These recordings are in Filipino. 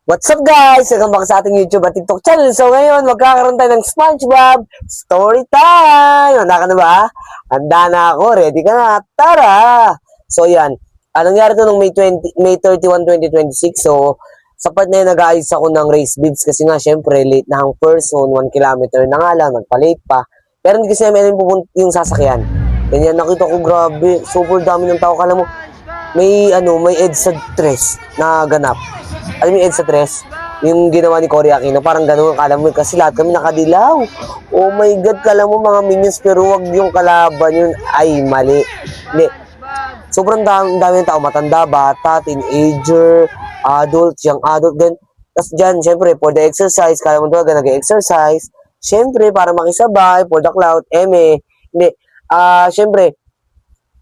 What's up guys? Welcome back sa ating YouTube at TikTok channel. So ngayon, magkakaroon tayo ng SpongeBob Story Time! Handa ka na ba? Handa na ako. Ready ka na? Tara! So yan. Anong nangyari to nung May 31, 2026? So, sa part na yun, nag-aayos ako ng race bids kasi nga, syempre, late na ang person. 1 kilometer na nga lang, nagpa-late pa. Pero hindi kasi namin yung sasakyan. Ganyan, nakita ko, grabe. Super dami ng tao. Kala mo, may EDSA 3 na ganap. Alam mo yung EDSA 3? Yung ginawa ni Cory Aquino, parang gano'n, kala mo, kasi lahat kami nakadilaw. Oh my God, kala mo mga minions, pero wag yung kalaban yun. Ay, mali. Hindi. Sobrang dami ng tao, matanda, bata, teenager, adult, young adult, gan. Tapos dyan, syempre, for the exercise, kala mo talaga nag-exercise. Syempre, para makisabay, for the cloud, hindi. Syempre,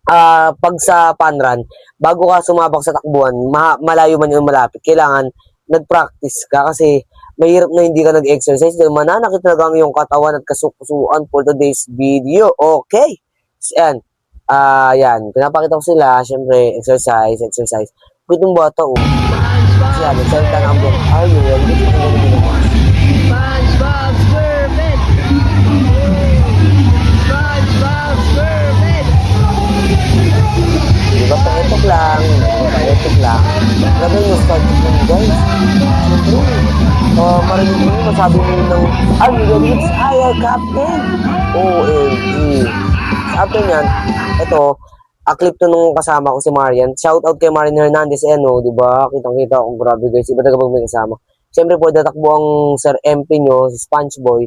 pag sa fun run, bago ka sumabak sa takbuhan, malayo man yung malapit, kailangan nag-practice ka kasi mahirap na hindi ka nag-exercise dahil mananakit talaga ang iyong katawan at kasukusuan for today's video. Okay. So, yan. Pinapakita ko sila, syempre, exercise. Gutong bata, oh. Kasi yan, nagsalita na ang buwan. Are you ready? SpongeBob SquarePants! SpongeBob SquarePants! Diba, paetok lang. Grabe yung nostalgic ng guys. Siyempre, marinig mo yun, masabi mo yun ng, are you ready? It's higher, Captain. OMG. After yan, ito, clip to nung kasama ko si Marian. Shout out kay Marian Hernandez, diba? Kitang-kita ko, grabe guys. Iba talaga pag may kasama. Siyempre po, tatakbo ang Sir MP nyo, si Spongeboy.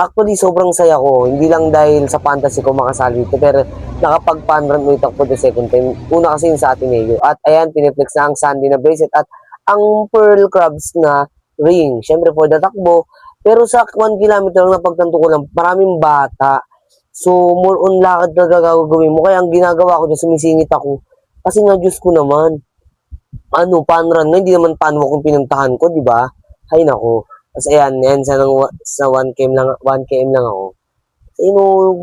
Actually, sobrang saya ko. Hindi lang dahil sa fantasy ko makasali dito, pero nakapag-panrun ulit ako for the second time. Una kasi yung sa Ateneo. At ayan, piniflex na ang Sandy na bracelet at ang Pearl Crabs na ring. Siyempre, for the takbo. Pero sa 1 kilometer lang napagtanto ko lang, maraming bata. So, more on lakad na gagawin mo. Kaya ang ginagawa ko dyan, sumisingit ako. Kasi nga, Diyos ko naman, panrun na, hindi naman panwalk kung pinuntahan ko, di ba? Hay nako. Kasi ayan, sa 1 km lang ako.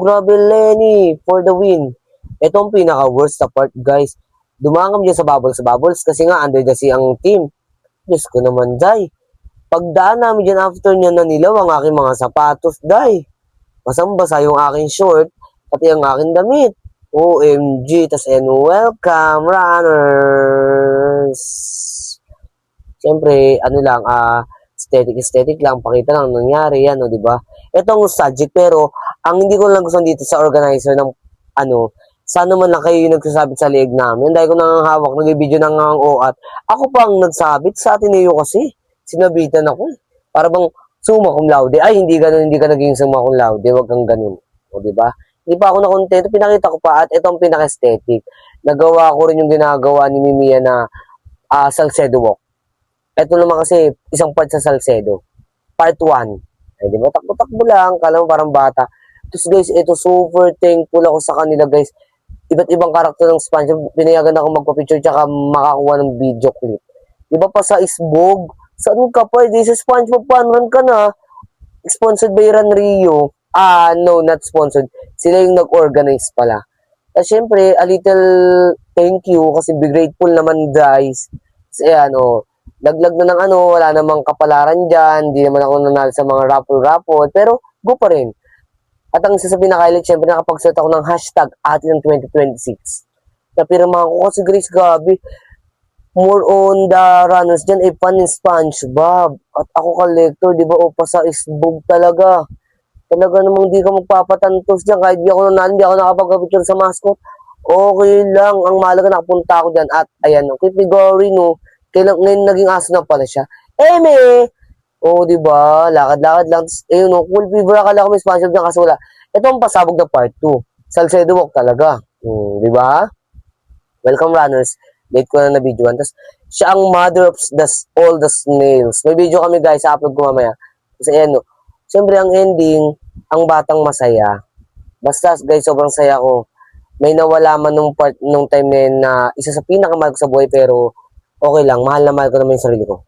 Grabe Lenny, for the win. Ito ang pinaka-worst na part, guys. Dumaan kami dyan sa bubbles, kasi nga, under the sea ang team. Diyos ko naman, Day. Pagdaan namin dyan after niya na nilaw ang aking mga sapatos, Day. Basang-basa yung aking short, pati ang aking damit. OMG, tas welcome, runners. Siyempre, aesthetic lang, pakita lang nangyari yan, di ba? Ito ang nostalgic, pero ang hindi ko lang gusto dito sa organizer ng, sana man lang kayo yung nagsasabit sa leeg namin. Dahil ko nang hawak, nag-video nang ang at ako pa ang nagsabit sa Ateneo kasi. Sinabitan ako. Para bang summa cum laude. Ay, hindi ka naging summa cum laude. Huwag kang ganun. O, di ba? Hindi pa ako nakontento. Pinakita ko pa at ito ang pinaka-aesthetic. Nagawa ko rin yung ginagawa ni Mimiya na Salcedo walk. Ito naman kasi isang part sa Salcedo. Part 1. Ay, di ba? Takbo-takbo lang. Kala mo parang bata. Tapos guys, ito super thankful ako sa kanila guys. Iba't ibang karakter ng SpongeBob. Pinayagan ako magpa-picture tsaka makakuha ng video clip. Di ba pa sa Isbog? Saan ka pa? Di sa SpongeBob panran ka na. Sponsored by Ranrio. No, not sponsored. Sila yung nag-organize pala. At syempre, a little thank you kasi be grateful naman guys. Kasi laglag na ng wala namang kapalaran dyan, di naman ako nanalo sa mga raffle, pero go pa rin. At ang isa sa pinaka-highlight, syempre nakapag-set ako ng hashtag atin ng 2026. Napiramahan ko kasi Grace Gabi, more on the runners dyan, fan ni SpongeBob. At ako collector, di ba, pa sa isbog talaga. Talaga namang di ka magpapatantos dyan, kahit di ako nanalo, di ako nakapag-picture sa mascot. Okay lang, ang mahalaga nakapunta ako dyan. At ayan, Kit Gregory, ngayon naging aso na pala siya. Di ba? Lakad-lakad lang. Cool fever. Akala ko may SpongeBob dyan kasi wala. Ito ang pasabog na part 2. Salcedo walk talaga. Di ba? Welcome runners. Late ko na na-videoan. Tapos, siya ang mother of all the snails. May video kami guys, sa upload ko mamaya. Kasi siyempre ang ending, ang batang masaya. Basta guys, sobrang saya ko. May nawala man nung time na yun na isa sa pinakamahal ko sa buhay pero okay lang, mahal na mahal ko naman yung sarili ko.